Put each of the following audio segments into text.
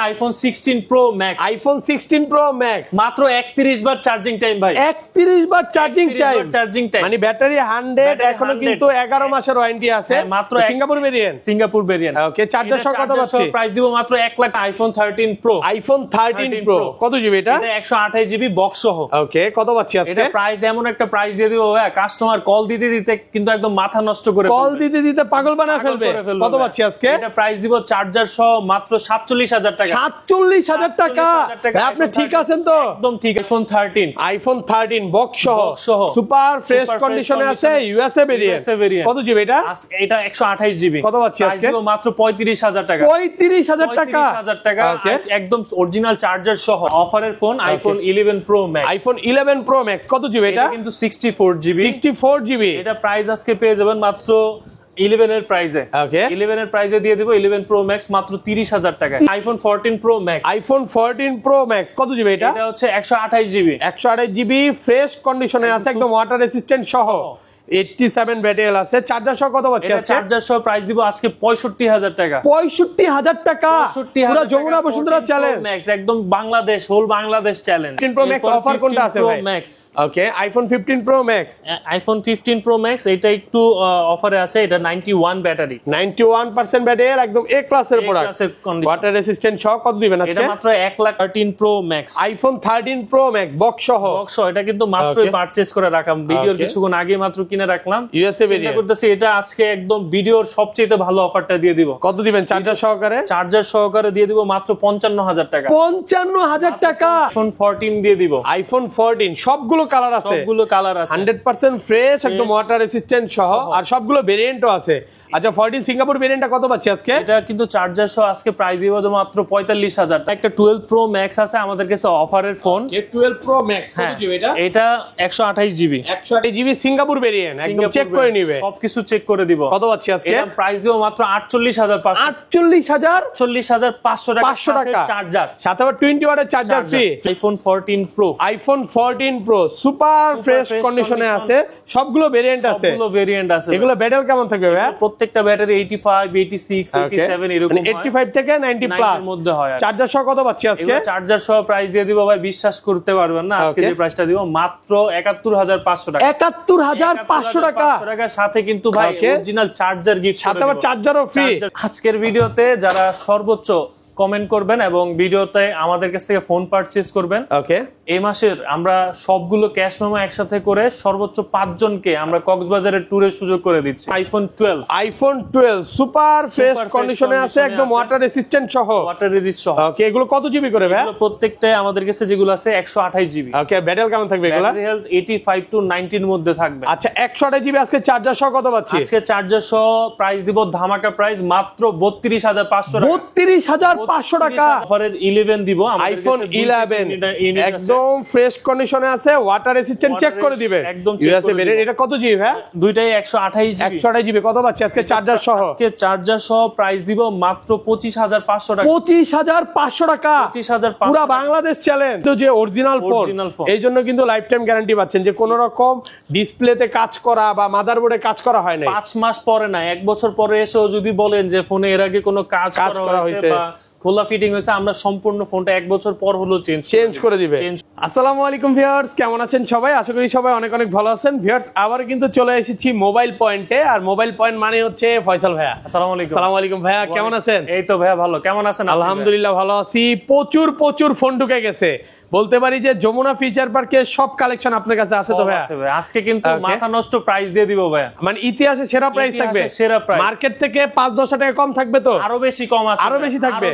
IPhone 16 pro max. IPhone 16 pro max মাত্র 31 বার charging time ভাই। 31 বার চার্জিং টাইম। মানে ব্যাটারি 100, এখনো কিন্তু 11 মাসের ওয়ারেন্টি আছে। মাত্র Singapore variant. Singapore variant. Okay, charger সহ কত পাচ্ছি? প্রাইস দিব মাত্র 1 lakh. IPhone 13 pro. IPhone 13 pro কত জিবি এটা? এটা 128 জিবি বক্স সহ। ওকে, কত পাচ্ছি আজকে? এটা প্রাইস এমন একটা প্রাইস দিয়ে দিব ভাই, কাস্টমার কল দিতে দিতে কিন্তু একদম মাথা নষ্ট করে ফেলবে। কল দিতে দিতে পাগল বানায় ফেলবে। কত পাচ্ছি আজকে? এটা প্রাইস দিব চার্জার সহ মাত্র 47,000 টাকা। 47,000 টাকা। আপনি ঠিক আছেন তো? একদম ঠিক। আইফোন 13 বক্স সহ সুপার ফ্রেশ কন্ডিশনে আছে, ইউএসএ ভেরিয়েন্ট। কত জিবি এটা? এটা 128 জিবি। কত পাচ্ছি আজকে? মাত্র 35,000 টাকা। 35,000 টাকা। 35,000 টাকা একদম অরিজিনাল চার্জার সহ অফারের phone iPhone 11 pro max. IPhone 11 pro max কত জিবি এটা? কিন্তু 64 জিবি। 64 জিবি। এটা প্রাইস আজকে পেয়ে যাবেন মাত্র 11 এর প্রাইসে। ওকে, 11 এর প্রাইসে দিয়ে দিব 11 প্রো ম্যাক্স মাত্র 30,000 টাকা। IPhone 14 pro max. IPhone 14 pro max কত জিবি এটা? এটা হচ্ছে 128 জিবি। 128 জিবি ফ্রেশ কন্ডিশনে আছে, একদম ওয়াটার রেসিস্ট্যান্ট সহ। 87 ব্যাটারি আছে। চার্জার সহ কত পাচ্ছি আজকে? চার্জার সহ প্রাইস দিব আজকে 65,000 টাকা। 65,000 টাকা। পুরো যমুনা বসুন্ধরা চ্যালেঞ্জ ম্যাক্স, একদম Bangladesh, whole Bangladesh challenge. 15 pro max offer কোনটা আছে ভাই? Max. Okay, iPhone 15 pro max. IPhone 15 pro max এটা একটু অফারে আছে। এটা 91 ব্যাটারি, 91% ব্যাটারি, একদম এ ক্লাসের প্রোডাক্ট। ওয়াটার রেসিস্ট্যান্ট সহ কত দিবেন আজকে? এটা মাত্র 1 lakh. 13 pro max. IPhone 13 pro max box সহ। এটা কিন্তু মাত্রই পারচেজ করে রাখলাম, ভিডিওর কিছুক্ষণ আগে মাত্র কিনে রাখলাম। চিন্তা করতেছি এটা আজকে একদম ভিডিওর সবচেয়ে ভালো অফারটা দিয়ে দিব। কত দিবেন চার্জার সহকারে? চার্জার সহকারে দিয়ে দিব মাত্র 55,000 টাকা। 55,000 টাকা। আইফোন 14 দিয়ে দিব। আইফোন 14 সবগুলো কালার আছে, 100% ফ্রেশ, একদম ওয়াটার রেসিস্ট্যান্ট সহ, আর সবগুলো ভেরিয়েন্টও আছে। আচ্ছা, 14 সিঙ্গাপুর ভেরিয়েন্টটা কত পাচ্ছি আজকে? এটা কিন্তু চার্জার সহ আজকে প্রাইস দিব মাত্র 45,000 টাকা। একটা 12 প্রো ম্যাক্স আছে আমাদের কাছে অফারের ফোন। 12 প্রো ম্যাক্স কত জিবি এটা? এটা 128 জিবি। 128 জিবি সিঙ্গাপুর ভেরিয়েন্ট, একদম চেক করে নিবে, সবকিছু চেক করে দিব। কত পাচ্ছি আজকে? এটা প্রাইস দিব মাত্র 48,500। 48,500 টাকা চার্জার, সাথে আবার 20 ওয়াটের charger free. IPhone 14 pro. IPhone 14 pro super fresh কন্ডিশনে আছে, সবগুলো ভেরিয়েন্ট আছে। এগুলো ব্যাটারি কেমন থাকবে ভাই? প্রত্যেকটা ব্যাটারি 85, 86, 87 এরকম হয়। 85 থেকে 90 প্লাস এর মধ্যে হয়। চার্জার সহ কত পাচ্ছি আজকে? চার্জার সহ প্রাইস দিয়ে দিব ভাই, বিশ্বাস করতে পারবেন না, আজকে যে প্রাইসটা দিব মাত্র 71,500 টাকা। 71,500 টাকা। সাথে কিন্তু ভাই অরিজিনাল চার্জার গিফট, সাথে আবার চার্জারও ফ্রি। আজকের ভিডিওতে যারা সর্বোচ্চ কমেন্ট করবেন এবং ভিডিওতে আমাদের কাছ থেকে ফোন পারচেজ করবেন, ওকে, এই মাসের আমরা সবগুলো ক্যাশ মেমো একসাথে করে সর্বোচ্চ 5 জনকে আমরা কক্সবাজারের ট্যুরের সুযোগ করে দিচ্ছি। আইফোন 12 সুপার ফ্রেশ কন্ডিশনে আছে, একদম ওয়াটার রেসিস্ট্যান্ট সহ। ওকে, এগুলো কত জিবি করে ভাই? প্রত্যেকটাই আমাদের কাছে যেগুলো আছে 128 জিবি। ওকে, ব্যাটারি কেমন থাকবে এগুলো? ব্যাটারি হেলথ 85 টু 90 এর মধ্যে থাকবে। আচ্ছা, 128 জিবি আজকে চার্জার সহ কত পাচ্ছি? আজকে চার্জার সহ প্রাইস দিব ধামাকা প্রাইস মাত্র 32,500 টাকা। 32,500 টাকা। অফারের 11 দিব, আইফোন 11 একদম ফ্রেশ কন্ডিশনে আছে, ওয়াটার রেসিস্ট্যান্ট চেক করে দিবে, একদম ইউএসএ ভেরিয়েন্ট। এটা কত জিবি ভাই? দুইটাই 128 জিবি। 128 জিবি কত পাচ্ছি আজকে চার্জার সহ? আজকে চার্জার সহ প্রাইস দিব মাত্র 25,500 টাকা। 25,500 টাকা। 25,500 পুরো বাংলাদেশ চ্যালেঞ্জ। তো যে অরিজিনাল ফোন, এইজন্য কিন্তু লাইফ টাইম গ্যারান্টি পাচ্ছেন, যে কোনো রকম ডিসপ্লেতে কাজ করা বা মাদারবোর্ডে কাজ করা হয় না। 5 মাস পরে না, 1 বছর পরে এসেও যদি বলেন যে ফোনে এর আগে কোনো কাজ করা হয়েছে বা খোলা ফিটিং হয়েছে, আমরা সম্পূর্ণ ফোনটা 1 বছর পর হলো চেঞ্জ করে দিবে। আসসালামু আলাইকুম ভিউয়ার্স, কেমন আছেন সবাই? আশা করি সবাই অনেক অনেক ভালো আছেন। ভিউয়ার্স, আবার কিন্তু চলে এসেছি মোবাইল পয়েন্টে, আর মোবাইল পয়েন্ট মানে হচ্ছে ফয়সাল ভাইয়া। আসসালামু আলাইকুম। আসসালামু আলাইকুম ভাইয়া, কেমন আছেন? এই তো ভাইয়া ভালো, কেমন আছেন? আলহামদুলিল্লাহ ভালো আছি। প্রচুর ফোন ঢুকে গেছে, বলতে পারি যে যমুনা ফিচার পার্কে সব কালেকশন আপনার কাছে আছে তো ভাইয়া? আজকে কিন্তু মাথা নষ্ট প্রাইস দিয়ে দিব ভাইয়া, মানে ইতিহাসে সেরা প্রাইস থাকবে। মার্কেট থেকে 5-10 টাকা কম থাকবে তো? আরো বেশি কম আছে, আরো বেশি থাকবে।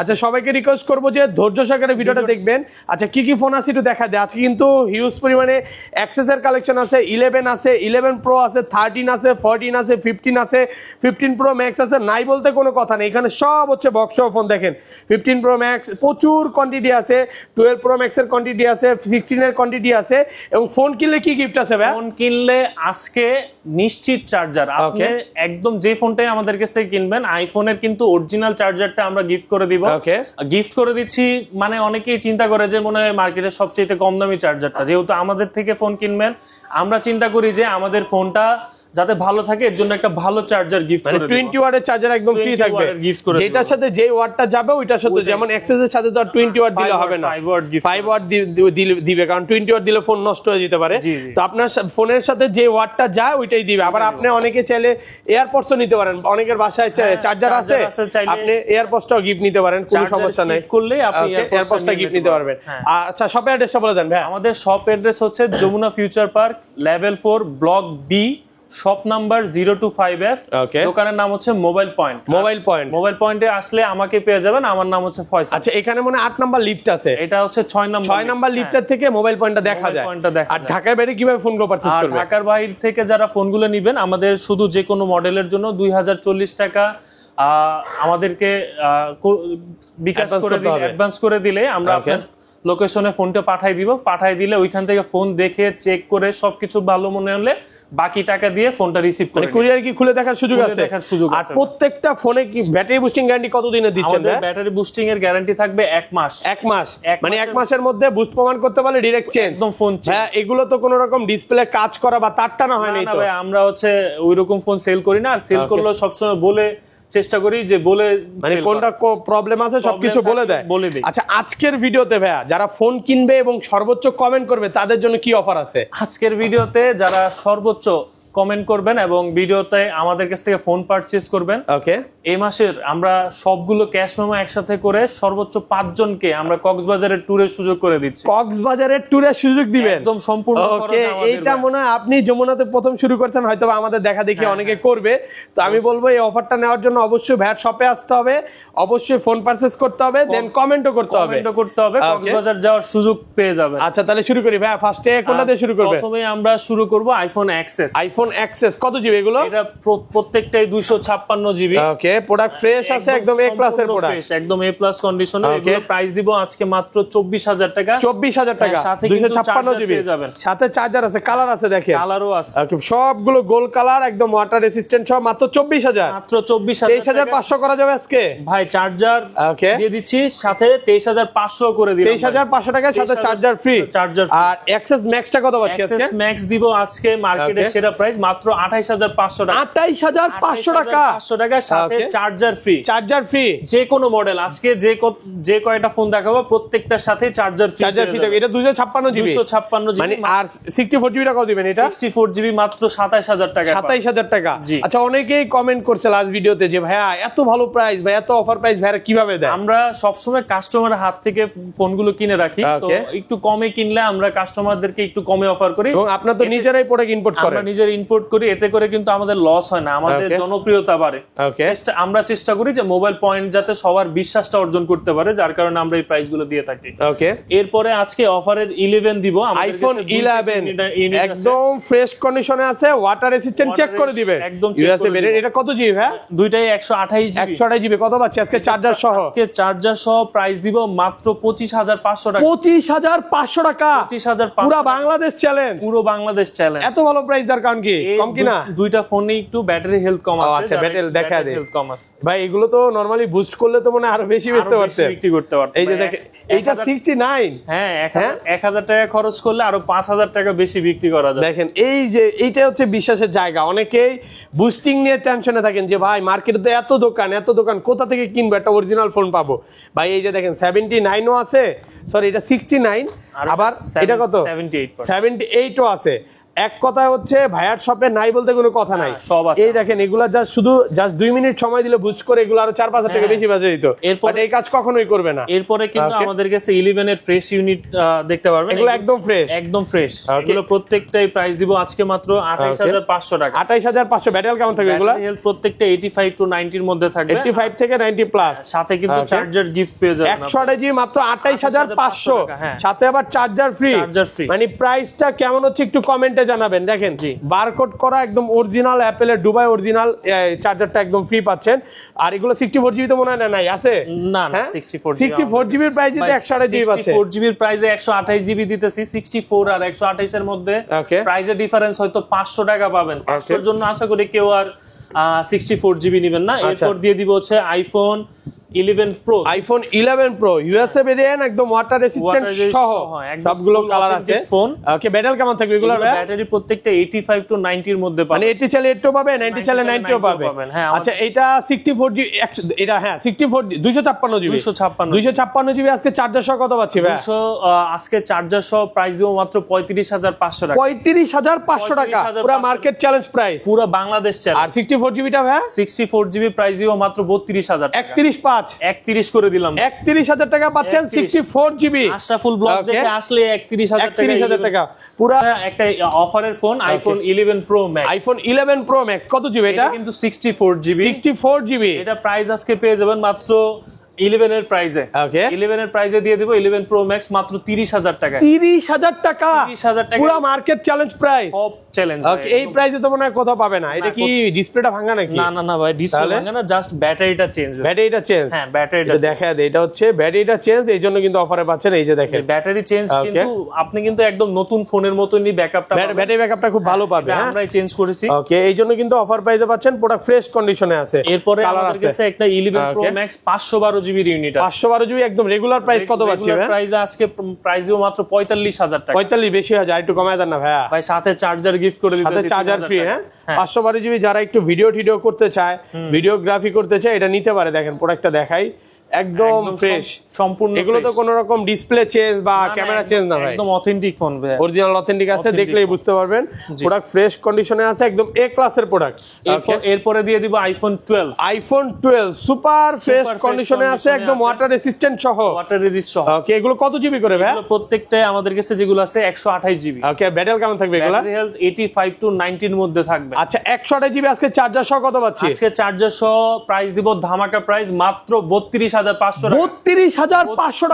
আচ্ছা, সবাইকে রিকোয়েস্ট করবো যে ধৈর্য সহকারে ভিডিওটা দেখবেন। আচ্ছা, কি কি ফোন আছে একটু দেখা যায়। আজকে কিন্তু হিউজ পরিমাণে অ্যাক্সেস এর কালেকশন আছে। 11 আছে, 11 প্রো আছে, 13 আছে, 14 আছে, 15 আছে, 15 প্রো ম্যাক্স আছে। নাই বলতে কোনো কথা নেই, এখানে সব হচ্ছে বক্স ফোন। দেখেন 15 প্রো ম্যাক্স প্রচুর কোয়ান্টিটি আছে, 12 প্রো ম্যাক্স এর কোয়ান্টিটি আছে, 16 এর কোয়ান্টিটি আছে। এবং ফোন কিনলে কি গিফট আছে ভাই? ফোন কিনলে আজকে নিশ্চিত চার্জার। আপনি একদম যে ফোনটাই আমাদের কাছ থেকে কিনবেন, আইফোনের কিন্তু অরিজিনাল চার্জারটা আমরা গিফট করে দিব। গিফট করে দিচ্ছি মানে অনেকেই চিন্তা করে যে মনে হয় মার্কেটের সবচেয়ে কম দামি চার্জারটা। যেহেতু আমাদের থেকে ফোন কিনবেন, আমরা চিন্তা করি যে আমাদের ফোনটা যাতে ভালো থাকে এর জন্য একটা ভালো চার্জার গিফট করে দেব। 20 ওয়াটের চার্জার একদম ফ্রি থাকবে, যেটার সাথে যে ওয়াটটা যাবে ওইটার সাথে, যেমন অ্যাক্সেস এর সাথে তো 20 ওয়াট দিলে হবে না, 5 ওয়াট দিবে, কারণ 20 ওয়াট দিলে ফোন নষ্ট হয়ে যেতে পারে। তো আপনার ফোনের সাথে যে ওয়াটটা যায় ওইটাই দিবে। আবার আপনি অনেকে চাইলে এয়ারপডসও নিতে পারেন, অনেকের বাসায় চার্জার আছে, আপনি এয়ারপডসটাও গিফট নিতে পারেন, কোনো সমস্যা নাই, করলেই আপনি এয়ারপডসটা গিফট নিতে পারবেন। আচ্ছা, শপ অ্যাড্রেসটা বলে দেন ভাই। আমাদের শপ অ্যাড্রেস হচ্ছে Jamuna future park, level 4, block B, shop number 025F। দোকানের নাম হচ্ছে মোবাইল পয়েন্ট। মোবাইল পয়েন্টে আসলে আমাকে পেয়ে যাবেন, আমার নাম হচ্ছে ফয়সাল। আচ্ছা, এখানে মনে 8 নাম্বার লিফট আছে, এটা হচ্ছে 6 নাম্বার লিফটের থেকে মোবাইল পয়েন্টটা দেখা যায়। আর ঢাকার বাইরে কিভাবে ফোনগুলো পারচেজ করবে? ঢাকার বাইরে থেকে যারা ফোনগুলো নেবেন, আমাদের শুধু যে কোনো মডেলের জন্য 2040 টাকা আমাদেরকে বিকাশ করে দিলে, অ্যাডভান্স করে দিলে আমরা আপনার লোকেশনে ফোনটা পাঠাই দিলে ওইখান থেকে ফোন দেখে চেক করে সবকিছু ভালো মনে হলে বাকি টাকা দিয়ে ফোনটা রিসিভ করে কুরিয়ার কি খুলে দেখার সুযোগ আছে? আর প্রত্যেকটা ফোনে কি ব্যাটারি বুস্টিং গ্যারান্টি কত দিনের দিচ্ছেন? আমাদের ব্যাটারি বুস্টিং এর গ্যারান্টি থাকবে 1 মাস। মানে 1 মাসের মধ্যে বুস্ট প্রমাণ করতে পারলে ডাইরেক্ট চেঞ্জ, একদম ফোন চেঞ্জ। হ্যাঁ, এগুলো তো কোনো রকম ডিসপ্লে কাজ করা বা তার টানা হয় না তো ভাই, আমরা হচ্ছে ওইরকম ফোন সেল করি না, আর সেল করলেও সবসময় বলে চেষ্টা করি যে বলে মানে কোনটা প্রবলেম আছে সবকিছু বলে দেয়। আচ্ছা, আজকের ভিডিওতে ভাইয়া যারা ফোন কিনবে এবং সর্বোচ্চ কমেন্ট করবে তাদের জন্য কি অফার আছে? আজকের ভিডিওতে যারা সর্বোচ্চ কমেন্ট করবেন এবং ভিডিওতে আমাদের কাছ থেকে ফোন পারচেজ করবেন, এই মাসের আমরা সবগুলো ক্যাশ মেমো একসাথে করে সর্বোচ্চ 5 জনকে আমরা কক্সবাজারের ট্যুরের সুযোগ করে দিচ্ছি। কক্সবাজারের ট্যুরের সুযোগ দিবেন একদম সম্পূর্ণ খরচ আমাদের। এইটা মনে হয় আপনি যমুনাতে প্রথম শুরু করছেন, হয়তো আমাদের দেখা দেখি অনেকে করবে। তো আমি বলবো এই অফারটা নেওয়ার জন্য অবশ্যই ভ্যাট শপে আসতে হবে, অবশ্যই ফোন পারচেজ করতে হবে, দেন কমেন্টও করতে হবে, কক্সবাজার যাওয়ার সুযোগ পেয়ে যাবেন। আচ্ছা, তাহলে শুরু করি ভাই। ফার্স্টে কোনটা দিয়ে শুরু করবে? প্রথমে আমরা শুরু করব আইফোন এক্সএস। এক্সএস কত জিবি এগুলো? এটা প্রত্যেকটাই 256 জিবি। ওকে, প্রোডাক্ট ফ্রেশ আছে, একদম এ ক্লাস এর প্রোডাক্ট, একদম এ প্লাস কন্ডিশনে। এগুলো প্রাইস দিব আজকে মাত্র 24000 টাকা। 24000 টাকা, 256 জিবি, সাথে চার্জার আছে, কালার আছে, দেখেন কালারও আছে। ওকে, সবগুলো গোল্ড কালার, একদম ওয়াটার রেসিস্ট্যান্ট সব, মাত্র 24000। মাত্র 24000। 23500 করা যাবে আজকে ভাই। চার্জার দিয়ে দিচ্ছি, সাথে 23500 করে দিলাম। 23500 টাকার সাথে চার্জার ফ্রি। আর এক্সএস ম্যাক্সটা কত পাচ্ছি আজকে? এক্সএস ম্যাক্স দিব আজকে মার্কেটের সেরা প্রাইস মাত্র 28500 টাকা। 28500 টাকা, 500 টাকা সাথে চার্জার ফ্রি। যে কোনো মডেল আজকে যে কয়টা ফোন দেখাবো প্রত্যেকটার সাথে চার্জার ফ্রি। এটা 256 জিবি, 256 জিবি। মানে আর 64 জিবি টাকা দিবেন? এটা 64 জিবি মাত্র 27000 টাকা। 27000 টাকা। আচ্ছা, অনেকেই কমেন্ট করছে লাস্ট ভিডিওতে যে ভাইয়া এত ভালো প্রাইস, ভাই এত অফার প্রাইস ভাইয়া কিভাবে দেয়? আমরা সবসময় কাস্টমারের হাত থেকে ফোনগুলো কিনে রাখি, তো একটু কমে কিনলে আমরা কাস্টমারদেরকে একটু কমে অফার করি। এবং আপনারা তো নিজেরাই প্রোডাক্ট ইম্পোর্ট করেন? আমরা নিজেরা ইম্পোর্ট করি, এতে করে কিন্তু আমাদের লস হয় না, আমাদের জনপ্রিয়তা বাড়ে। আমরা চেষ্টা করি যে মোবাইল পয়েন্ট যাতে সবার বিশ্বাসটা অর্জন করতে পারে, যার কারণে আমরা এই প্রাইস গুলো দিয়ে থাকি। এরপরে আজকে অফারের 11 দিব। আইফোন 11 একদম ফ্রেশ কন্ডিশনে আছে, ওয়াটার রেসিস্ট্যান্ট চেক করে দিবেন, একদম ইউএসএ ভেরিয়েন্ট। এটা কত জিবি ভাই? দুইটাই 128 জিবি। 128 জিবি কত পাচ্ছি আজকে চার্জার সহ? আজকে চার্জার সহ প্রাইস দিব মাত্র 25500 টাকা। 25500 টাকা, 25500। পুরো বাংলাদেশ চ্যালেঞ্জ, পুরো বাংলাদেশ চ্যালেঞ্জ। এত ভালো প্রাইস দেওয়ার কারণ কি? কম কি না? দুইটা ফোনে একটু ব্যাটারি হেলথ কম আছে। আচ্ছা, ব্যাটারি দেখা দেয় ভাই। এগুলো তো নরমালি বুস্ট করলে তো মনে আরো বেশি বেচতে পারতেন, বিক্রি করতে পারতেন। এই যে দেখেন, এইটা 69। হ্যাঁ, 1000 টাকা খরচ করলে আরো 5000 টাকা বেশি বিক্রি করা যায়। দেখেন, এই যে এইটা হচ্ছে বিশ্বাসের জায়গা। অনেকেই বুস্টিং নিয়ে টেনশনে থাকেন যে ভাই মার্কেটে এত দোকান কোথা থেকে কিনবো একটা অরিজিনাল ফোন পাবো। ভাই এই যে দেখেন 79ও আছে, সরি এটা 69, আবার এটা কত 78ও আছে। এক কথা হচ্ছে ভাইয়ার শপে নাই বলতে কোনো কথা নাই, সব আছে। এই দেখেন এগুলা জাস্ট 2 মিনিট সময় দিলে বুস্ট করে এগুলো আরো 4-5 টাকা বেশি বাজে দিত। এরপর এই কাজ কখনোই করবে না। এরপরে কিন্তু আমাদের কাছে 11 এর ফ্রেশ ইউনিট দেখতে পারবেন, এগুলো একদম ফ্রেশ। এগুলো প্রত্যেকটাই প্রাইস দিব আজকে মাত্র 28500 টাকা। 28500। ব্যাটারি কেমন থাকবে এগুলো? হেলথ প্রত্যেকটা 85 টু 90 এর মধ্যে থাকবে, 85 থেকে 90 প্লাস। সাথে কিন্তু চার্জার গিফট পেয়ে যাবেন 128 জিবি মাত্র 28500, সাথে আবার চার্জার ফ্রি। মানে প্রাইসটা কেমন হচ্ছে একটু কমেন্টে জানাবেন। দেখেন বারকোড করা একদম অরিজিনাল অ্যাপেলের দুবাই অরিজিনাল চার্জারটা একদম ফ্রি পাচ্ছেন। আর এগুলো 64 জিবি তো মনে হয় নাই আছে? না, 64 জিবির প্রাইস দিতে 128 জিবি আছে। 64 জিবির প্রাইসে 128 জিবি দিতেছি। 64 আর 128 এর মধ্যে প্রাইসের ডিফারেন্স হয়তো 500 টাকা পাবেন। 500 এর জন্য আশা করি কেউ আর 64 জিবি নেবেন না। এরপর দিয়ে দিব হচ্ছে iPhone 11 Pro, iPhone 11 Pro USA variant, একদম ওয়াটার রেসিস্ট্যান্ট সহ সবগুলো কালার আছে। ফোন। ওকে, ব্যাটারি কেমন থাকবে এগুলোর? ব্যাটারি প্রত্যেকটা 85 to 90 এর মধ্যে পাবেন, মানে 80 চাইলে 80 পাবে, 90 চাইলে 90 পাবে। হ্যাঁ। আচ্ছা, এটা 64 জিবি, এটা হ্যাঁ 64 256 জিবি, 256 জিবি। আজকে চার্জার সহ কত পাচ্ছি ভাই? আজকে চার্জার সহ প্রাইস দিব মাত্র 35,500 টাকা। 35,500 টাকা, পুরো মার্কেট চ্যালেঞ্জ প্রাইস, পুরো বাংলাদেশ চ্যালেঞ্জ। আর 64 জিবিটা ভাই? 64 জিবি প্রাইস দিব মাত্র 32,000 টাকা। 31,500 করে দিলাম, 31,000 টাকা পাচ্ছেন 64 জিবি। আশরাফুল ব্লগ দেখে আসলে 31,000 টাকা পুরো একটা অফারের phone, iPhone 11 Pro Max। IPhone 11 Pro Max কত জিবি এটা? কিন্তু 64 জিবি। 64 জিবি। এটা প্রাইস আজকে পেয়ে যাবেন মাত্র 11 এর প্রাইসে। ওকে, 11 এর প্রাইসে দিয়ে দেব 11 Pro Max মাত্র 30,000 টাকা। 30,000 টাকা, 30,000 টাকা, পুরো market challenge price, top challenge. Okay, এই প্রাইসে তো মনে হয় কোথাও পাবে না। এটা কি ডিসপ্লেটা ভাঙা নাকি? না না না ভাই, ডিসপ্লে ভাঙা না, জাস্ট ব্যাটারিটা চেঞ্জ। ব্যাটারিটা চেঞ্জ? হ্যাঁ, ব্যাটারিটা দেখা দেয়, এটা হচ্ছে ব্যাটারিটা চেঞ্জ, এই জন্য কিন্তু অফারে পাচ্ছেন। এই যে দেখেন ব্যাটারি চেঞ্জ, কিন্তু আপনি কিন্তু একদম নতুন ফোনের মতনই ব্যাকআপটা, ব্যাটারি ব্যাকআপটা খুব ভালো পাবে। আমরাই চেঞ্জ করেছি। ওকে, এই জন্য কিন্তু অফার প্রাইসে পাচ্ছেন, প্রোডাক্ট ফ্রেশ কন্ডিশনে আছে। এরপরে আমাদের কাছে একটা 11 Pro Max 512 জিবি ইউনিট আছে। 512 জিবি একদম রেগুলার প্রাইস কত পাচ্ছি ভাই? প্রাইস আজকে প্রাইস দিব মাত্র 45,000 টাকা। 45 বেশি হয়, আর একটু কমায় দেন না ভাইয়া। ভাই সাথে চার্জার গিফট করে দিতেছি, সাথে চার্জার ফ্রি। হ্যাঁ, 512 জিবি যারা একটু ভিডিও করতে চায়, ভিডিওগ্রাফি করতে চায়, এটা নিতে পারে। দেখেন প্রোডাক্টটা দেখাই, একদম ফ্রেশ সম্পূর্ণ। এগুলো তো কোনো রকম ডিসপ্লে চেঞ্জ বা ক্যামেরা চেঞ্জ না ভাই, একদম অথেন্টিক ফোন ভাই, অরিজিনাল অথেন্টিক আছে, দেখলেই বুঝতে পারবেন। প্রোডাক্ট ফ্রেশ কন্ডিশনে আছে, একদম এ ক্লাসের প্রোডাক্ট। এরপরে দিয়ে দিব আইফোন 12। আইফোন 12 সুপার ফ্রেশ কন্ডিশনে আছে, একদম ওয়াটার রেসিস্ট্যান্ট সহ, ওয়াটার রেজিস্ট সহ। ওকে, এগুলো কত জিবি করে ভাই? প্রত্যেকটাই আমাদের কাছে যেগুলো আছে 128 জিবি। ওকে, ব্যাটারি কেমন থাকবে এগুলো? ব্যাটারি হেলথ 85 to 90 এর মধ্যে থাকবে। আচ্ছা, 128 জিবি আজকে চার্জার সহ কত পাচ্ছি? আজকে চার্জার সহ প্রাইস দিব ধামাকা প্রাইস মাত্র 32,500 টাকা। 32,500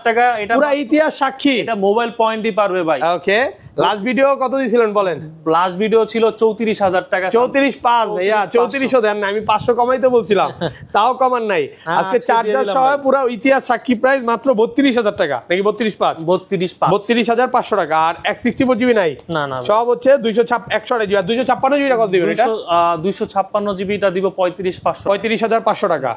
টাকা, এটা পুরো ইতিহাস সাক্ষী। এটা মোবাইল পয়েন্টই পারবে ভাই। ওকে, লাস্ট ভিডিও কত দিছিলেন বলেন? লাস্ট ভিডিও ছিল 34,000 টাকা। 34,500 ভাইয়া, 3400 দেন না, আমি 500 কমাইতে বলছিলাম, তাও কমান নাই। আজকে চার্জার সহ পুরো ইতিহাস সাক্ষী প্রাইস মাত্র 32,000 টাকা, নাকি 32,500? 32,500 টাকা। আর 164 জিবি নাই, না না, সব হচ্ছে 128 জিবি। আর 256 জিবি কত দিবেন এটা? 256 জিবিটা দিব 35,500। 35,500 টাকা।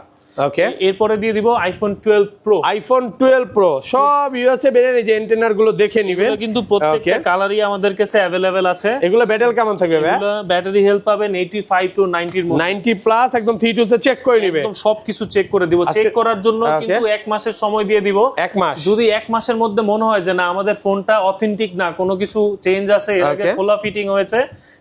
ওকে, এরপরে দিয়ে দিব আইফোন 12 প্রো। আইফোন 12 প্রো সব ইউএসএ বেরিয়ে, এই যে এন্টেনার গুলো দেখে নিবেন, কিন্তু প্রত্যেকটা কালারই আমাদের কাছে अवेलेबल আছে। এগুলো ব্যাটারি কেমন থাকবে ভাই? এগুলো ব্যাটারি হেলথ পাবেন 85 to 90 এর মধ্যে, 90 প্লাস, একদম 3 2 চেক করে নিবে, একদম সবকিছু চেক করে দিব। চেক করার জন্য কিন্তু 1 মাসের সময় দিয়ে দিব। 1 মাস। যদি 1 মাসের মধ্যে মনে হয় যে না আমাদের ফোনটা অথেন্টিক না, কোনো কিছু চেঞ্জ আছে, এর আগে খোলা ফিটিং হয়েছে,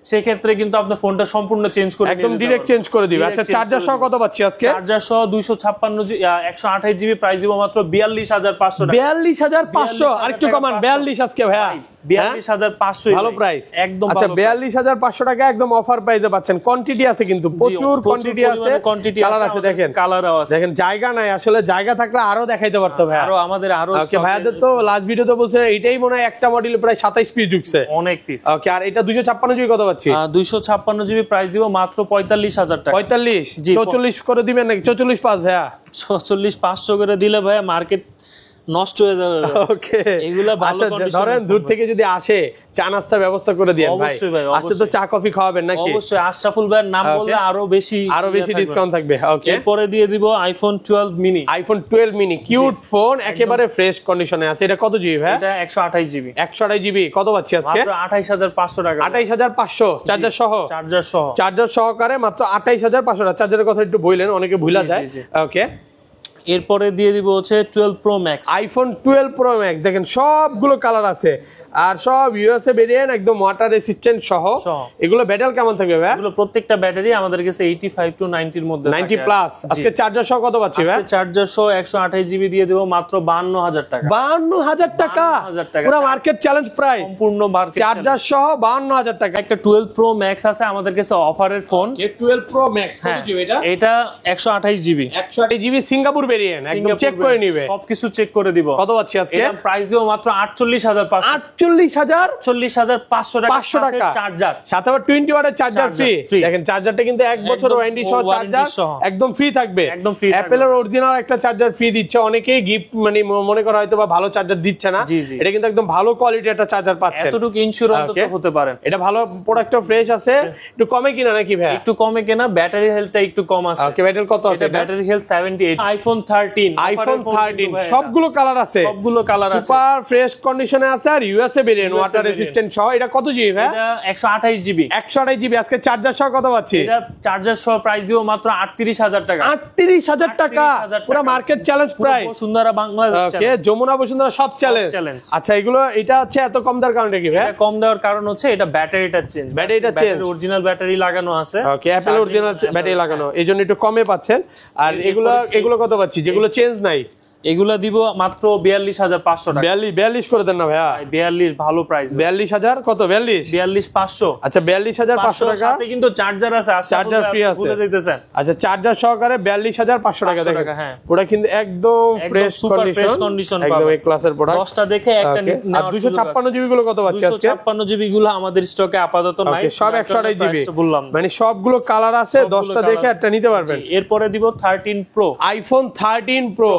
সেই ক্ষেত্রে কিন্তু আপনি ফোনটা সম্পূর্ণ চেঞ্জ করে একদম ডাইরেক্ট চেঞ্জ করে দিবে। আচ্ছা, চার্জার সহ কত পাচ্ছি আজকে? চার্জার সহ 128 জিবি প্রাইস দিব মাত্র 42,500 টাকা। 42,500, আরেকটু কমান, 42 আজকে ভাইয়া, 42,500 ভালো প্রাইস একদম। আচ্ছা, 42,500 টাকা একদম অফার প্রাইসে পাচ্ছেন। কোয়ান্টিটি আছে কিন্তু, প্রচুর কোয়ান্টিটি আছে, কালার আছে। দেখেন কালারও আছে, দেখেন জায়গা নাই আসলে, জায়গা থাকলে আরো দেখাইতে পারতো ভাই। আরো আমাদের আরো ওকে, ভাইয়াদের তো লাস্ট ভিডিওতে বলছে এটাই মনে হয় একটা মডেলে প্রায় 27 পিস ঢুকছে, অনেক পিস। ওকে, আর এটা 256 জিবি কত পাচ্ছি? 256 জিবি প্রাইস দিব মাত্র 45,000 টাকা। 45? 44 করে দিবেন নাকি? 44,500 ভাইয়া? 44,500 করে দিলে ভাই মার্কেট নষ্ট হয়ে যাবে। ওকে, এগুলা ভালো কন্ডিশন। ধরেন দূর থেকে যদি আসে, চা নাস্তার ব্যবস্থা করে দিয়েন ভাই। অবশ্যই ভাই, আসলে তো চা কফি খাওয়াবেন নাকি? অবশ্যই, আশরাফুল ভাইয়ের নাম বললে আরো বেশি ডিসকাউন্ট থাকবে। ওকে, এরপরে দিয়ে দিব iPhone 12 mini. IPhone 12 mini cute phone, একেবারে ফ্রেশ কন্ডিশনে আছে। এটা কত জিবি ভাই? এটা 128 জিবি। 128 জিবি কত পাচ্ছি আজকে? মাত্র 28,500 টাকা। 28,500 চার্জার সহ? চার্জার সহকারে মাত্র 28,500 টাকা। চার্জারের কথা একটু বললেন, অনেকে ভুলা যায়। ওকে, এরপরে দিয়ে দিব হচ্ছে 12 pro max. IPhone 12 pro max, দেখেন সবগুলো কালার আছে, আর সব ইউএসএ ভেরিয়েন্ট, একদম ওয়াটার রেসিস্ট্যান্ট সহ। এগুলো ব্যাটারি কেমন থাকবে ভাই? এগুলো প্রত্যেকটা ব্যাটারি আমাদের কাছে 85 to 90 এর মধ্যে, 90 প্লাস। আজকে চার্জার সহ কত পাচ্ছি ভাই? আজকে চার্জার সহ 128 জিবি দিয়ে দেব মাত্র 52,000 টাকা। 52,000 টাকা, পুরো মার্কেট চ্যালেঞ্জ প্রাইস, সম্পূর্ণ মার্কেট। চার্জার সহ 52,000 টাকা। একটা 12 প্রো ম্যাক্স আছে আমাদের কাছে অফারের ফোন। 12 প্রো ম্যাক্স কত জিবি এটা? এটা 128 জিবি। 128 জিবি সিঙ্গাপুর ভেরিয়েন্ট, একদম চেক করে নিবে, সবকিছু চেক করে দিব। কত পাচ্ছি আজকে? এটা প্রাইস দিব মাত্র 48,500। 48,500 টাকা চার্জার, সাথে আবার 20 ওয়াটের চার্জার ফ্রি। দেখেন চার্জারটা কিন্তু 1 বছর ওয়ারেন্টি সহ চার্জার একদম ফ্রি থাকবে। অ্যাপলের অরিজিনাল একটা চার্জার ফ্রি দিচ্ছে, অনেকেই গিফট মানে মনে করা হয়তো বা ভালো চার্জার দিচ্ছে না, এটা কিন্তু একদম ভালো কোয়ালিটি একটা চার্জার পাচ্ছেন। এতটুকু ইনস্যুরেন্স তো হতে পারে। এটা ভালো প্রোডাক্টও ফ্রেশ আছে। একটু কমে কিনা নাকি ভাই? একটু কমে কিনা, ব্যাটারি হেলথটা একটু কম আছে। ওকে, ব্যাটারি কত আছে? Battery health 78। আইফোন সবগুলো কালার আছে, সবগুলো কালার আছে, সুপার ফ্রেশ কন্ডিশনে আছে আর ইউএসএ ভেরিয়েন্ট ওয়াটার রেজিস্ট্যান্ট সহ। এটা কত জিবি ভাই? এটা 128 জিবি। 128 জিবি। আজকে চার্জার সহ কত পাচ্ছি? এটা চার্জার সহ প্রাইস দিব মাত্র 38000 টাকা। 38000 টাকা, পুরো market challenge price. Bashundhara Bangladesh okay, Jamuna Bashundhara সব চ্যালেঞ্জ। আচ্ছা, এগুলো এটা হচ্ছে এত কম দেওয়ার কারণটা কি ভাই? এটা কম দেওয়ার কারণ হচ্ছে এটা ব্যাটারিটা চেঞ্জ, অরিজিনাল ব্যাটারি লাগানো আছে। ওকে, অ্যাপল অরিজিনাল ব্যাটারি লাগানো, এইজন্য একটু কমে পাচ্ছেন। আর এগুলো কত পাচ্ছি যেগুলো চেঞ্জ নাই? এগুলা দিব মাত্র 42500 টাকা। 42 করে দেন না ভাইয়া? 42 ভালো প্রাইস। 42000 কত? 42500। আচ্ছা, 42500 টাকা। সাথে কিন্তু চার্জার আছে, চার্জার ফ্রি আছে, ভুলে যাইতেছেন। আচ্ছা, চার্জার সহকারে 42500 টাকা দেখেন। হ্যাঁ, পুরো কিন্তু একদম ফ্রেশ কন্ডিশন, একদম এ ক্লাসের প্রোডাক্ট। 10টা দেখে একটা নেওয়ার। আর 256 জিবি গুলো কত পাচ্ছি আজকে? 256 জিবি গুলো আমাদের স্টকে আপাতত নাই, সব 128 জিবি বললাম, মানে সবগুলো কালার আছে, 10টা দেখে একটা নিতে পারবেন। এরপরে দিব 13 pro, iPhone 13 pro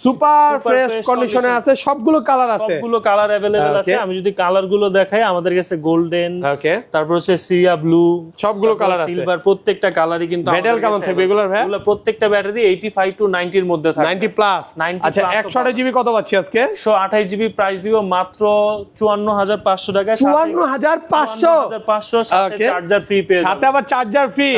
super fresh কন্ডিশনে আছে, সবগুলো কালার আছে, সবগুলো কালার अवेलेबल আছে। আমি যদি কালার গুলো দেখাই, আমাদের কাছে গোল্ডেন, ওকে, তারপর হচ্ছে সিয়া ব্লু, সবগুলো কালার আছে, সিলভার, প্রত্যেকটা কালারই কিন্তু মেটাল কেমন থাকবে এগুলোর ভাই? এগুলো প্রত্যেকটা ব্যাটারি 85 টু 90 এর মধ্যে থাকবে, 90 প্লাস। আচ্ছা, 128 জিবি কত পাচ্ছি আজকে? 128 জিবি প্রাইস দিব মাত্র 54500 টাকা। 54500 সাথে চার্জার ফ্রি পেয়ে যাবেন, সাথে আবার চার্জার ফ্রি।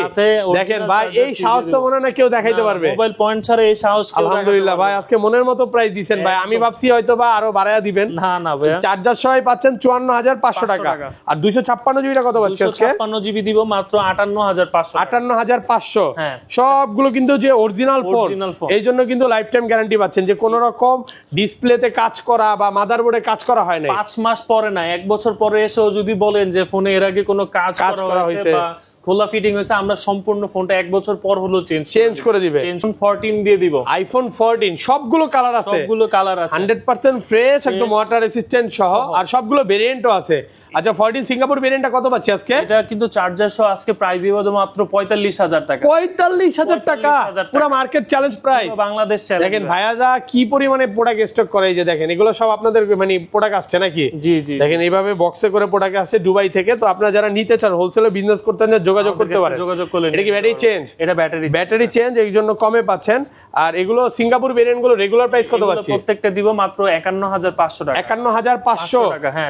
দেখেন ভাই, এই সাহস তো মনে না কেউ দেখাইতে পারবে, মোবাইল পয়েন্ট ছাড়া এই সাহস কেউ। আলহামদুলিল্লাহ ভাই, আজকে মনের মতো প্রাইস দিবেন ভাই। আমি ভাবছি হয়তো বা আরো বাড়ায়া দিবেন। না ভাই, চার্জার সহ পাচ্ছেন 54500 টাকা। আর 256 জিবিটা কত পাচ্ছি আজকে? 256 জিবি দিব মাত্র 58500। 58500। হ্যাঁ, সবগুলো কিন্তু যে অরিজিনাল ফোন, এই জন্য কিন্তু লাইফ টাইম গ্যারান্টি পাচ্ছেন, যে কোনো রকম ডিসপ্লেতে কাজ করা বা মাদারবোর্ডে কাজ করা হয় না। 5 মাস পরে না, 1 বছর পরে এসেও যদি বলেন যে ফোনে এর আগে কোনো কাজ করা হয়েছে বা খোলা ফিটিং হয়েছে, আমরা সম্পূর্ণ ফোনটা 1 বছর পর হলো চেঞ্জ করে দিবে। আইফোন 14 দিয়ে দিব। আইফোন 14 সবগুলো কালার আছে, 100% ফ্রেশ, একদম ওয়াটার রেসিস্ট্যান্ট সহ, আর সবগুলো ভেরিয়েন্টও আছে। আচ্ছা, 14 সিঙ্গাপুর ভেরিয়েন্টটা কত পাচ্ছি আজকে? এটা কিন্তু চার্জার সহ আজকে প্রাইস দিব মাত্র 45000 টাকা। 45000 টাকা, পুরো market challenge price, Bangladesh challenge. দেখেন ভাইয়ারা কি পরিমাণে প্রোডাক্ট স্টক করে, এই যে দেখেন, এগুলো সব আপনাদের মানে প্রোডাক্ট আসছে নাকি? জি, দেখেন এইভাবে বক্সে করে প্রোডাক্ট আসছে দুবাই থেকে। তো আপনারা যারা নিতে চান, হোলসেলে বিজনেস করতে চান, যোগাযোগ করতে পারেন, যোগাযোগ করলেন। এটা কি ব্যাটারি চেঞ্জ? এটা ব্যাটারি চেঞ্জ, এই জন্য কমে পাচ্ছেন। আর এগুলো সিঙ্গাপুর ভেরিয়েন্ট গুলো রেগুলার প্রাইস কত পাচ্ছি? প্রত্যেকটা দিব মাত্র 51500 টাকা। 51500 টাকা। হ্যাঁ,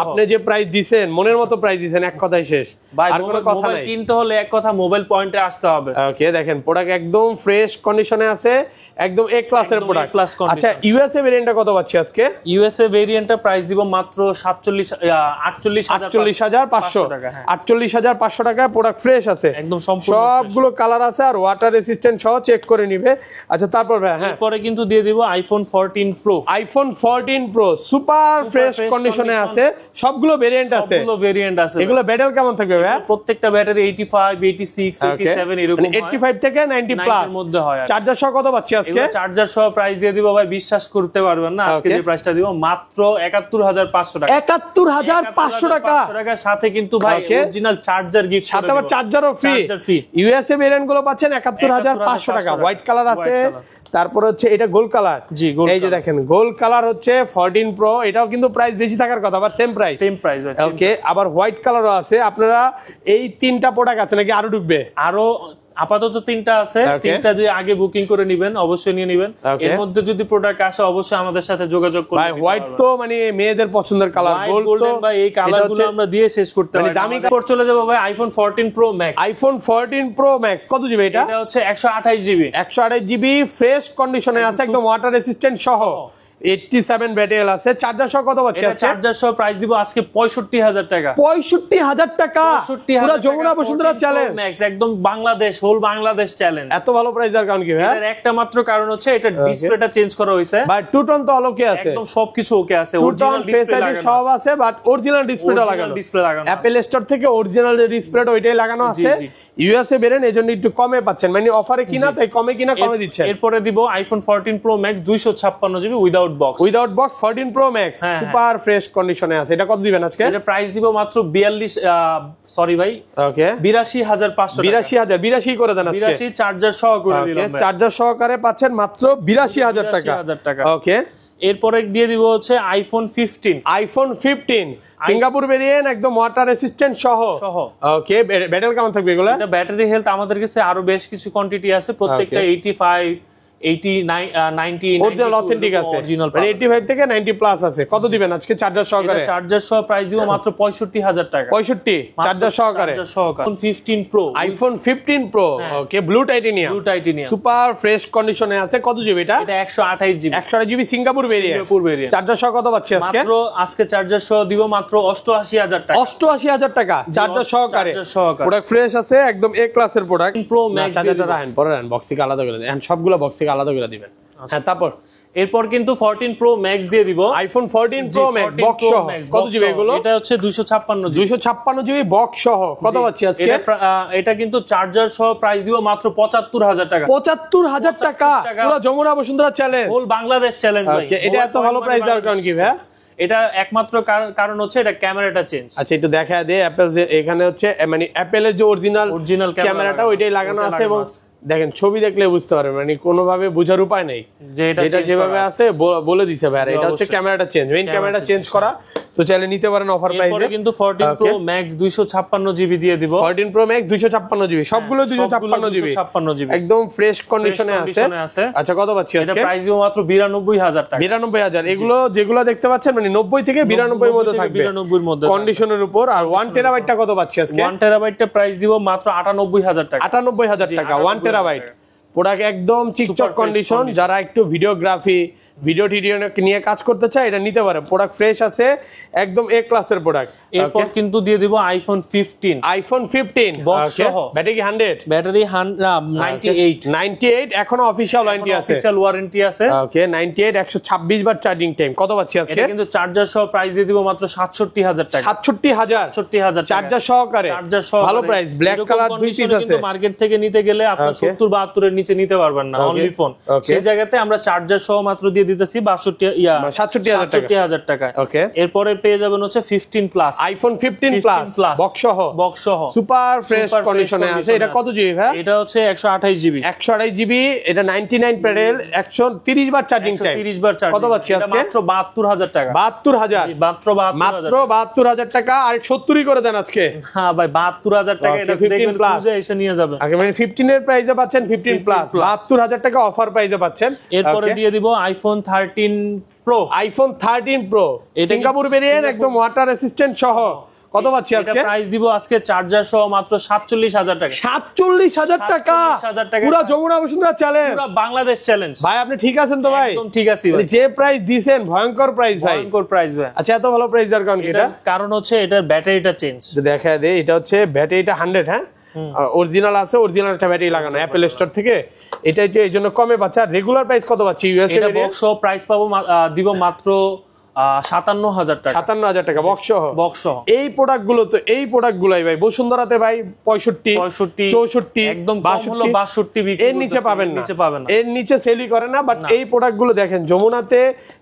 আপনি যে প্রাইস দিবেন, মনের মতো প্রাইস দিবেন, এক কথাই শেষ। আর কোনো কথা নাই, কিনতে হলে এক কথা মোবাইল পয়েন্টে আসতে হবে। ওকে, দেখেন প্রোডাক্ট একদম ফ্রেশ কন্ডিশনে আছে, একদম এ ক্লাসের প্রোডাক্ট। আচ্ছা, ইউএসএ ভেরিয়েন্টটা কত পাচ্ছি আজকে? ইউএসএ ভেরিয়েন্টটা প্রাইস দিব মাত্র 48500 টাকা। 48500 টাকায় প্রোডাক্ট ফ্রেশ আছে, একদম সম্পূর্ণ সবগুলো কালার আছে, আর ওয়াটার রেসিস্ট্যান্ট সহ চেক করে নিবে। আচ্ছা, তারপর ভাই, হ্যাঁ, পরে কিন্তু দিয়ে দিব iPhone 14 pro. IPhone 14 pro super fresh কন্ডিশনে আছে, সবগুলো ভেরিয়েন্ট আছে, এগুলো ব্যাটারি কেমন থাকবে ভাই? প্রত্যেকটা ব্যাটারি 85, 86, 87 এরকম হয়, 85 থেকে 90 প্লাস এর মধ্যে হয়। চার্জার সহ কত পাচ্ছি আজকে? চার্জার সহ প্রাইস দিয়ে দিব ভাই, বিশ্বাস করতে পারবেন না, আজকে যে প্রাইসটা দিব মাত্র 71500 টাকা। 71500 টাকা সাথে কিন্তু ভাই অরিজিনাল চার্জার গিফট, সাথে আবার চার্জারও ফ্রি। ইউএসএ ভেরিয়েন্ট গুলো পাচ্ছেন 71500 টাকা। হোয়াইট কালার আছে, তারপর হচ্ছে এটা গোল্ড কালার। এই যে দেখেন, গোল্ড কালার হচ্ছে 14 প্রো, এটাও কিন্তু প্রাইস বেশি থাকার কথা, আবার সেম প্রাইস। ওকে, আবার হোয়াইট কালারও আছে। আপনারা এই 3টা প্রোডাক্ট আছে নাকি আরো ঢুকবে? আরো আপাতত 3টা আছে, 3টা যে আগে বুকিং করে নেবেন, অবশ্যই নিয়ে নেবেন। এর মধ্যে যদি প্রোডাক্ট আসে, অবশ্যই আমাদের সাথে যোগাযোগ করবেন। ভাই, হোয়াইট তো মানে মেয়েদের পছন্দের কালার, গোল্ডেন ভাই, এই কালারগুলো আমরা দিয়ে শেষ করতে পারি। দামি কাপড় চলে যাবে ভাই, iPhone 14 pro max. IPhone 14 pro max কত জিবি এটা? এটা হচ্ছে 128 জিবি। 128 জিবি ফ্রেশ কন্ডিশনে আছে, একদম ওয়াটার রেসিস্ট্যান্ট সহ, 87 ব্যাটারি আছে। চার্জার সহ কত পাচ্ছি আজকে? চার্জার সহ প্রাইস দিব আজকে 65000 টাকা। 65000 টাকা, পুরো যমুনা বসুন্ধরা চ্যালেঞ্জ ম্যাক্স, একদম বাংলাদেশ, হোল বাংলাদেশ চ্যালেঞ্জ। এত ভালো প্রাইস এর কারণ কি ভাই? এর একটা মাত্র কারণ হচ্ছে এটা ডিসপ্লেটা চেঞ্জ করা হয়েছে। বাট টুটন তো ওকে আছে, একদম সবকিছু ওকে আছে, অরিজিনাল ডিসপ্লে লাগানো সব আছে, বাট অরিজিনাল ডিসপ্লেটা লাগানো। অ্যাপল স্টোর থেকে অরিজিনাল যে ডিসপ্লেটা ওইটাই লাগানো আছে। ইউএসএ বেরেন, এজন্য একটু কমে পাচ্ছেন, মানে অফারে কিনা তাই কমে কিনা কমে দিচ্ছে। এরপরে দিব iPhone 14 pro max 256 GB without box. 14 pro max super fresh কন্ডিশনে আছে। এটা কত দিবেন আজকে? এটা প্রাইস দিব মাত্র 82,000 করে দেন আজকে। 82 চার্জার সহ করে দিলাম। চার্জার সহকারে পাচ্ছেন মাত্র 82,000 টাকা। ওকে, এরপরে দিয়ে দিব হচ্ছে আইফোন 15 সিঙ্গাপুর ভেরিয়েন্ট, একদম ওয়াটার রেসিস্ট্যান্ট সহ। ওকে, ব্যাটারি কেমন থাকবে এগুলো? এটা ব্যাটারি হেলথ আমাদের কাছে আরো বেশ কিছু কোয়ান্টিটি আছে, প্রত্যেকটা 85, অরিজিনাল অথেন্টিক আছে, মানে 85 থেকে 90 প্লাস আছে। কত দিবেন আজকে চার্জার সহকারে? চার্জার সহ প্রাইস দিব মাত্র 65,000 টাকা। 65 চার্জার সহকারে। iPhone 15 Pro, iPhone 15 Pro, ওকে, ব্লু টাইটেনিয়াম, সুপার ফ্রেশ কন্ডিশনে আছে। কত জিবি এটা? এটা 128 GB, 128 GB Singapore variant. Charger সহ কত পাচ্ছি আজকে? আজকে চার্জার সহ দিব মাত্র 88,000 টাকা। 88,000 টাকা চার্জার সহকারে। প্রোডাক্ট ফ্রেশ আছে, একদম এ ক্লাসের প্রোডাক্ট। Pro Max চার্জারটা রাখেন, পরে রাখেন, বক্স থেকে আলাদা করে দেন, সবগুলো বক্স থেকে আলাদা করে দিবেন। হ্যাঁ, তারপর এরপর কিন্তু 14 Pro Max দিয়ে দিব। iPhone 14 Pro Max বক্স সহ। কত জিবি এগুলো? এটা হচ্ছে 256 জিবি। 256 জিবি বক্স সহ। কত পাচ্ছি আজকে? এটা কিন্তু চার্জার সহ প্রাইস দিব মাত্র 75,000 টাকা। 75,000 টাকা, পুরো Jamuna Bashundhara challenge, whole Bangladesh challenge ভাই। এটা এত ভালো প্রাইস দেওয়ার কারণ কি ভাই? এটা একমাত্র কারণ হচ্ছে এটা ক্যামেরাটা চেঞ্জ। আচ্ছা, একটু দেখা দে অ্যাপল যে এখানে হচ্ছে, মানে অ্যাপলের যে অরিজিনাল ক্যামেরাটা ওইটাই লাগানো আছে, এবং দেখেন ছবি দেখলে বুঝতে পারবেন, মানে কোনোভাবে বোঝার উপায় নেই যে এটা যেভাবে আছে বলে দিছে ভাই। এটা হচ্ছে ক্যামেরাটা চেঞ্জ, মেইন ক্যামেরাটা চেঞ্জ করা। তো চাইলে নিতে পারেন অফার প্রাইসে। এরপরে কিন্তু 14 Pro Max 256 জিবি দিয়ে দিব। 14 Pro Max 256 জিবি, সবগুলো 256 জিবি, একদম ফ্রেশ কন্ডিশনে আছে। আচ্ছা, কত পাচ্ছি আজকে? এটা প্রাইস দিব মাত্র 92,000 টাকা। 92,000। এগুলো যেগুলো দেখতে পাচ্ছেন মানে 90 থেকে 92 এর মধ্যে থাকবে, 92 এর মধ্যে কন্ডিশনের উপর। আর 1 টেরাবাইটটা কত পাচ্ছি আজকে? 1 টেরাবাইটটা প্রাইস দিব মাত্র 98,000 টাকা। 98,000 টাকা 1 টেরাবাইট। প্রোডাক্ট একদম চিকচক কন্ডিশন। যারা একটু ভিডিওগ্রাফি, ভিডিও নিয়ে কাজ করতে চায়, এটা নিতে পারে। প্রোডাক্ট ফ্রেশ আছে, একদম এ ক্লাসের প্রোডাক্ট। এরপর কিন্তু দিয়ে দিব iPhone 15 বক্স সহ। ব্যাটারি কি 100? ব্যাটারি 98 এখনো অফিশিয়াল ওয়ারেন্টি আছে। অফিশিয়াল ওয়ারেন্টি আছে। ওকে, 98 126 বার চার্জিং টাইম। কত পাচ্ছি আজকে? এটা কিন্তু চার্জার সহ প্রাইস দিয়ে দিব মাত্র 67,000 টাকা। 67,000 চার্জার সহকারে, ভালো প্রাইস। ব্ল্যাক কালার দুই পিস আছে। কিন্তু মার্কেট থেকে নিতে গেলে আপনার 70-72 এর নিচে নিতে পারবেন না অনলি ফোন। সেই জায়গাতে আমরা চার্জার সহ মাত্র দিয়ে দিতেছি 67,000 টাকা। ওকে, এরপরে পেয়ে যাবেন হচ্ছে 15 প্লাস, iPhone 15 প্লাস বক্স সহ, সুপার ফ্রেশ কন্ডিশনে আছে। এটা কত জিবি ভাই? এটা হচ্ছে 128 জিবি। 128 জিবি, এটা 99 প্যাডেল, 130 বার চার্জিং টাইম। 130 বার চার্জিং। কত পাচ্ছি আজকে? মাত্র 72,000 টাকা। 72,000 মাত্র 72,000 টাকা। আর 70 করে দেন আজকে। হ্যাঁ ভাই, 72,000 টাকা। এটা দেখবেন বুঝে এসে নিয়ে যাবেন। আগে মানে 15 এর প্রাইসে পাচ্ছেন 15 প্লাস 72,000 টাকা অফার প্রাইসে পাচ্ছেন। এরপরে দিয়ে দিব iPhone 13 Pro। iPhone 13 Pro Singapore variant, একদম ওয়াটার রেসিস্ট্যান্ট সহ। কত পাচ্ছি আজকে? প্রাইস দিব আজকে চার্জার সহ মাত্র 47,000 টাকা। 47,000 টাকা, পুরো যমুনা বসুন্ধরা চ্যালেঞ্জ, পুরো বাংলাদেশ চ্যালেঞ্জ। ভাই আপনি ঠিক আছেন তো ভাই? একদম ঠিক আছি ভাই। যে প্রাইস দিবেন ভয়ঙ্কর প্রাইস ভাই, ভয়ঙ্কর প্রাইস ভাই। আচ্ছা, এত ভালো প্রাইস দেওয়ার কারণ কি? এটা কারণ হচ্ছে এটার ব্যাটারিটা চেঞ্জ। দেখা দে, এটা হচ্ছে ব্যাটারিটা 100, হ্যাঁ অরিজিনাল আছে, অরিজিনাল একটা ব্যাটারি লাগানো অ্যাপল স্টোর থেকে। এটাই যে এইজন্য কমে পাচ্ছে। আর রেগুলার প্রাইস কত পাচ্ছি ইউএসএ? এটা বক্স সহ প্রাইস পাবো দিব মাত্র 57,000 টাকা। 57,000 টাকা বক্স সহ। এই প্রোডাক্টগুলাই ভাই বসুন্ধরাতে ভাই 65 64 একদম 62 বিক্রি, এর নিচে পাবেন না, এর নিচে সেলই করে না। বাট এই প্রোডাক্টগুলো দেখেন যমুনাতে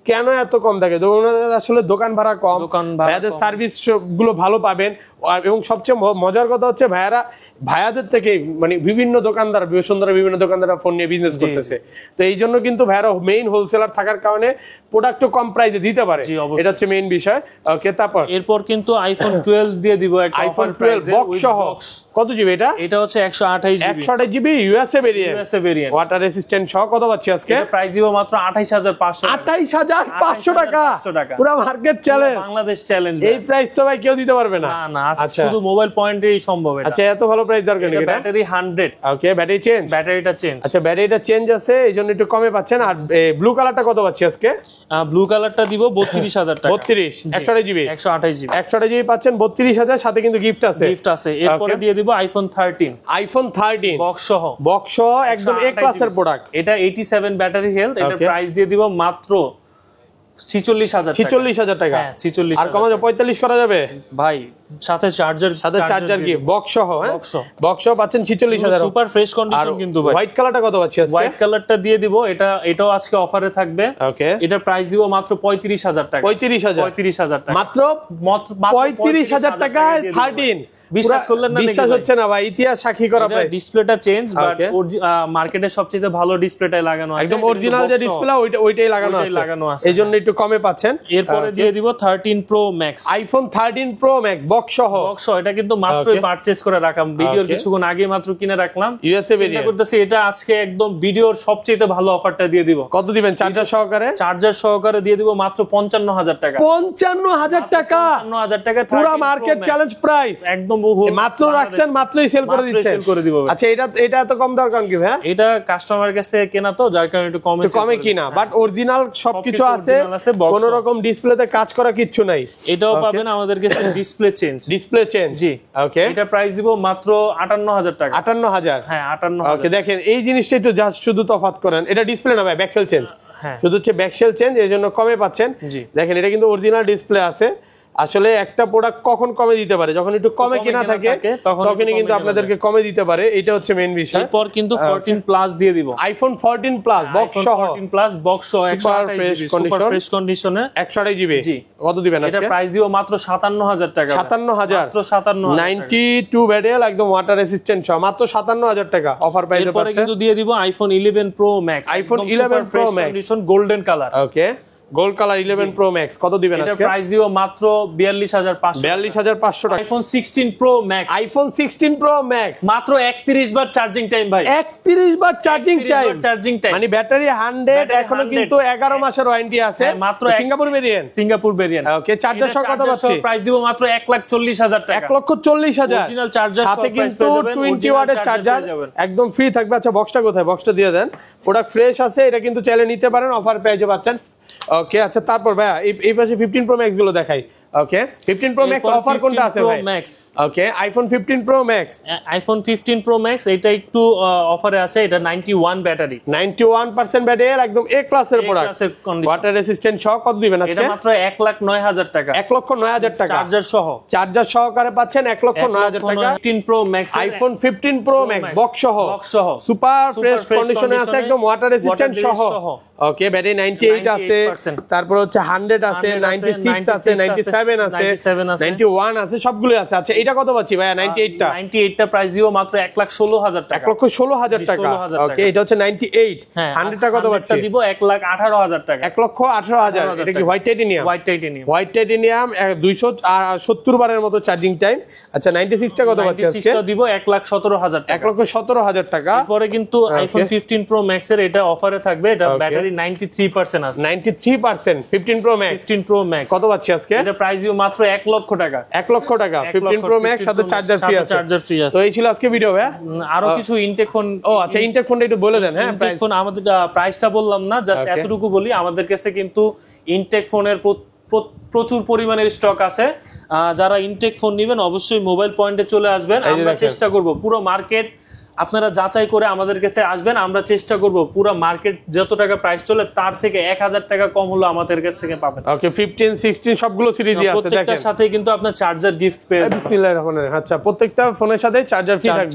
কেন এত কম থাকে? যমুনাতে আসলে দোকান ভাড়া কম, ভাইয়াদের সার্ভিস গুলো ভালো পাবেন। এবং সবচেয়ে মজার কথা হচ্ছে ভাইয়াদের থেকে মানে বিভিন্ন দোকানদার, বিভিন্ন দোকানদাররা ফোন নিয়ে বিজনেস করতেছে। তো এই জন্য কিন্তু ভাইয়ারা মেইন হোলসেলার থাকার কারণে প্রোডাক্টও কম প্রাইসে দিতে পারে। এটা হচ্ছে মেইন বিষয়। ওকে, এরপর কিন্তু iPhone 12 দিয়ে দিব একটা iPhone 12 বক্স সহ। কত জিবি এটা? এটা হচ্ছে 128 GB. 128 GB USA variant, water resistant সহ। কত পাচ্ছি আজকে? এটা প্রাইস দিব মাত্র 28,500 টাকা। 28,500 টাকা, পুরো মার্কেট চ্যালেঞ্জ, বাংলাদেশ চ্যালেঞ্জ। এই প্রাইস তো ভাই কেউ দিতে পারবে না। না, শুধু মোবাইল পয়েন্টেই সম্ভব এটা। আচ্ছা, এত ভালো প্রাইস দরকার নেই। ব্যাটারি 100। ওকে, ব্যাটারিটা চেঞ্জ। আচ্ছা, ব্যাটারিটা চেঞ্জ আছে, এইজন্য একটু কমে পাচ্ছেন। আর ব্লু কালারটা কত পাচ্ছি আজকে? ব্লু কালারটা দিব 32,000 টাকা। 32 128 জিবি 128 জিবি পাচ্ছেন 32,000, সাথে কিন্তু গিফট আছে। এরপরে দিয়ে দিব iPhone 13 বক্স সহ, একদম এ ক্লাসের প্রোডাক্ট। এটা 87 ব্যাটারি হেলথ। এটার প্রাইস দিয়ে দিব মাত্র 46,000 টাকা। হ্যাঁ, 46,000। আর কমা 45 করা যাবে ভাই, সাথে চার্জার কি বক্স সহ? হ্যাঁ, বক্স সহ পাচ্ছেন 46,000। সুপার ফ্রেশ কন্ডিশন কিন্তু ভাই। হোয়াইট কালারটা কত পাচ্ছি আজকে? হোয়াইট কালারটা দিয়ে দিব, এটাও আজকে অফারে থাকবে। ওকে, এটা প্রাইস দিব মাত্র 35,000 টাকা। 35,000 টাকা, মাত্র 35,000 টাকায় 13 বিশ্বাস করলেন না? বিশ্বাস হচ্ছে না ভাই, ইতিহাস সাক্ষী করা প্রাইস। ডিসপ্লেটা চেঞ্জ, বাট মার্কেটের সবচেয়ে ভালো ডিসপ্লেটাই লাগানো আছে, একদম অরিজিনাল যে ডিসপ্লে ওইটাই লাগানো আছে, এইজন্য একটু কমে পাচ্ছেন। এরপরে দিয়ে দিব 13 Pro Max, iPhone 13 Pro Max box সহ। এটা কিন্তু মাত্রই পারচেজ করে রাখলাম, ভিডিওর কিছুক্ষণ আগে মাত্র কিনে রাখলাম, ইউএসএ ভেরিয়েন্ট করতেছি। এটা আজকে একদম ভিডিওর সবচেয়ে ভালো অফারটা দিয়ে দিব। কত দিবেন? চার্জার সহকারে? চার্জার সহকারে দিয়ে দিব মাত্র 55,000 টাকা। 55,000 টাকা, 55,000 টাকা, পুরো মার্কেট চ্যালেঞ্জ প্রাইস। একদম বহু মাত্র রাখছেন, মাত্রই সেল করে দিচ্ছেন। আচ্ছা, এটা এত কম দরকার কি ভাই? এটা কাস্টমারের কাছে কেনা তো, যার কারণে একটু কমে কিনা, বাট অরিজিনাল সবকিছু আছে, কোনো রকম ডিসপ্লেতে কাজ করা কিচ্ছু নাই। এটাও পাবেন আমাদের কাছে ডিসপ্লে চেঞ্জ। জি, ওকে। এটা প্রাইস দিব মাত্র 58,000 টাকা। 58,000? হ্যাঁ, 58,000। ওকে, দেখেন এই জিনিসটা একটু জাস্ট শুধু তফাৎ করেন, এটা ডিসপ্লে না ভাই, ব্যাকসেল চেঞ্জ। শুধু হচ্ছে ব্যাকসেল চেঞ্জ, এর জন্য কমে পাচ্ছেন। দেখেন এটা কিন্তু অরিজিনাল ডিসপ্লে আছে। আসলে একটা প্রোডাক্ট কখন কমে দিতে পারে, যখন একটু কমে কেনা থাকে তখনই কিন্তু আপনাদেরকে কমে দিতে পারে, এটা হচ্ছে মেইন বিষয়। এরপর কিন্তু 14 প্লাস দিয়ে দিব, আইফোন 14 প্লাস বক্স সহ। 14 প্লাস বক্স সহ, সুপার ফ্রেশ কন্ডিশনে 128 জিবি। জি, কত দিবেন আজকে? এটা প্রাইস দিব মাত্র 57,000 টাকা। 57,000? মাত্র 57,000। 92 ব্যাটারি, একদম ওয়াটার রেসিস্ট্যান্ট সহ, মাত্র 57,000 টাকা অফার প্রাইসে পাচ্ছেন। এরপর কিন্তু দিয়ে দিব iPhone 11 Pro Max, iPhone 11 Pro Max condition golden colour. Okay, gold colour 11 Pro Max কত দিবেন আজকে? এটা প্রাইস দিব মাত্র 42,500। 42,500 টাকা। IPhone 16 Pro Max, iPhone 16 Pro Max মাত্র 31 বার চার্জিং টাইম ভাই। 31 বার চার্জিং টাইম, মানে ব্যাটারি 100, এখনো কিন্তু 11 মাসের ওয়ারেন্টি আছে। মাত্র সিঙ্গাপুর ভেরিয়েন্ট। ওকে, চার্জার সহ কত পাচ্ছি? প্রাইস দিব মাত্র 1,40,000 টাকা। 1,40,000 অরিজিনাল চার্জার সাথে কিন্তু 20 ওয়াটের চার্জার একদম ফ্রি থাকবে। আচ্ছা, বক্সটা কোথায়? বক্সটা দিয়ে দেন। প্রোডাক্ট ফ্রেশ আছে, এটা কিন্তু চাইলে নিতে পারেন, অফার প্রাইসে পাচ্ছেন। ওকে, আচ্ছা, তারপর ভাইয়া এই পাশে 15 Pro Max গুলো দেখাই। ওকে, 15 Pro Max অফার কোনটা আছে ভাই? Okay, iPhone 15 Pro Max। IPhone 15 Pro Max এটা একটু অফারে আছে, এটা 91 ব্যাটারি, 91% ব্যাটারি, একদম এ ক্লাসের প্রোডাক্ট, ওয়াটার রেসিস্ট্যান্ট সহ। কত দিবেন আজকে? এটা মাত্র 1,09,000 টাকা। 1,09,000 টাকা চার্জার সহকারে পাচ্ছেন। 1,09,000 টাকা। 15 Pro Max, iPhone 15 Pro Max box সহ সুপার ফ্রেশ কন্ডিশনে আছে, একদম ওয়াটার রেসিস্ট্যান্ট সহ। ওকে, ব্যাটারি 98 আছে, তারপর হচ্ছে 100 আছে, 96 আছে, 97 আছে, 91 আছে, সবগুলো আছে। আচ্ছা, এটা কত পাচ্ছি ভাইয়া? 98টা প্রাইস দিব মাত্র 1,16,000 টাকা। 1,16,000 টাকা। ওকে, এটা হচ্ছে 98। 100টা কত পাচ্ছি? দিব 1,18,000 টাকা। 1,18,000। এটা কি হোয়াইট টাইটেনিয়াম? হোয়াইট টাইটেনিয়াম 270 বারের মতো চার্জিং টাইম। আচ্ছা, 96টা কত পাচ্ছি আজকে? 96টা দিব 1,17,000 টাকা। 1,17,000 টাকা। পরে কিন্তু আইফোন 15 Pro Max এর এটা অফারে থাকবে, এটা ব্যাটারি 93% আছে। 93% 15 Pro Max। 15 Pro Max কত পাচ্ছি আজকে? এটা প্রাইস দিব মাত্র 1 লক্ষ টাকা। 1 লক্ষ টাকা 15 Pro Max সাথে চার্জার ফ্রি আছে। তো এই ছিল আজকে ভিডিও ভাই। আরো কিছু ইনটেক ফোন। ও আচ্ছা, ইনটেক ফোনটা একটু বলে দেন। হ্যাঁ, ইনটেক ফোন আমাদের প্রাইসটা বললাম না, জাস্ট এতটুকু বলি, আমাদের কাছে কিন্তু ইনটেক ফোনের প্রচুর পরিমাণের স্টক আছে। যারা ইনটেক ফোন নেবেন অবশ্যই মোবাইল পয়েন্টে চলে আসবেন। আমরা চেষ্টা করব পুরো মার্কেট আপনারা যাচাই করে আমাদের কাছে আসবেন। আমরা চেষ্টা করব পুরো মার্কেট যত টাকা প্রাইস চলে তার থেকে 1,000 টাকা কম হলো আমাদের কাছ থেকে পাবেন। ওকে, 15, 16 সবগুলো সিরিজই আছে। প্রত্যেকটার সাথে কিন্তু আপনার চার্জার গিফট পেয়ে যাবেন। বিসমিল্লাহির রহমানির রহিম। আচ্ছা, প্রত্যেকটা ফোনের সাথে চার্জার ফ্রি থাকবে।